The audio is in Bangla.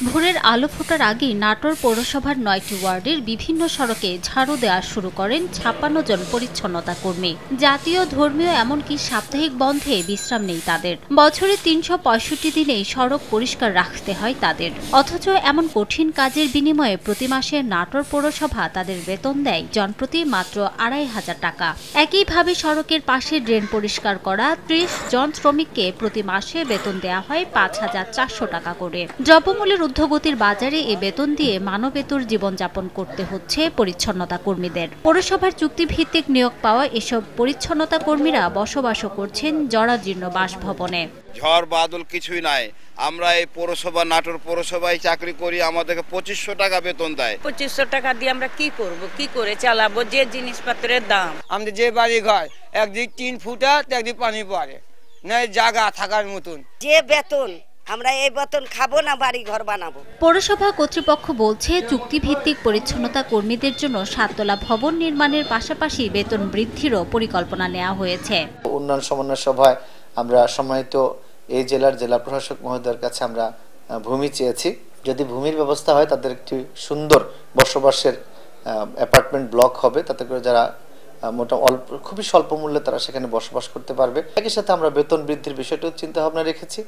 ভোরের আলো ফোটার আগেই নাটোর পৌরসভার ৯টি ওয়ার্ডের বিভিন্ন সড়কে ঝাড়ু দেওয়া শুরু করেন ৫৬ জন পরিচ্ছন্নতা কর্মী। জাতীয়, ধর্মীয় এমনকি সাপ্তাহিক বন্ধে বিশ্রাম নেই তাদের। বছরে ৩৬৫ দিনেই সড়ক পরিষ্কার রাখতে হয় তাদের। অথচ এমন কঠিন কাজের বিনিময়ে প্রতি মাসে নাটোর পৌরসভা তাদের বেতন দেয় জনপ্রতি মাত্র ২৫০০ টাকা। একইভাবে সড়কের পাশে ড্রেন পরিষ্কার করা ৩০ জন শ্রমিককে প্রতি মাসে বেতন দেওয়া হয় ৫,৪০০ টাকা করে। দ্রব্যমূল্যের ঊর্ধ্বগতির বাজারে এ বেতন দিয়ে মানবেতর জীবনযাপন করতে হচ্ছে পরিচ্ছন্নতা কর্মীদের। পৌরসভার চুক্তিভিত্তিক নিয়োগ পাওয়া এসব পরিচ্ছন্নতা কর্মীরা বসবাসও করছেন জরাজীর্ণ বাসভবনে। ঝড় বাদল কিছুই নাই। আমরা এই পৌরসভা, নাটোর পৌরসভায় চাকরি করি, আমাদেরকে ২৫০০ টাকা বেতন দেয়। ২৫০০ টাকা দিয়ে আমরা কি করব, কি করে চালাবো? যে জিনিসপত্রের দাম, আমাদের যে বাড়ি ঘর একদিক ৩ ফুটা একদিক পানি পড়ে না, জায়গা থাকার মতন। যে বেতন, আমরা এই বেতন খাবো না বাড়ি ঘর বানাবো। পৌরসভা কর্তৃপক্ষ বলছে, চুক্তিভিত্তিক পরিচ্ছন্নতা কর্মীদের জন্য ৭ তলা ভবন নির্মাণের পাশাপাশি বেতন বৃদ্ধিরও পরিকল্পনা নেওয়া হয়েছে। উন্নয়ন সমন্বয় সভায় আমরা সম্মানিত এই জেলার জেলা প্রশাসক মহোদয়ের কাছে আমরা ভূমি চেয়েছি। যদি ভূমির ব্যবস্থা হয়, তাদের একটি সুন্দর বসবাসের অ্যাপার্টমেন্ট ব্লক হবে, তাতে করে যারা খুবই স্বল্প মূল্যে তারা সেখানে বসবাস করতে পারবে। একই সাথে আমরা বেতন বৃদ্ধির বিষয়টিও চিন্তা ভাবনা রেখেছি।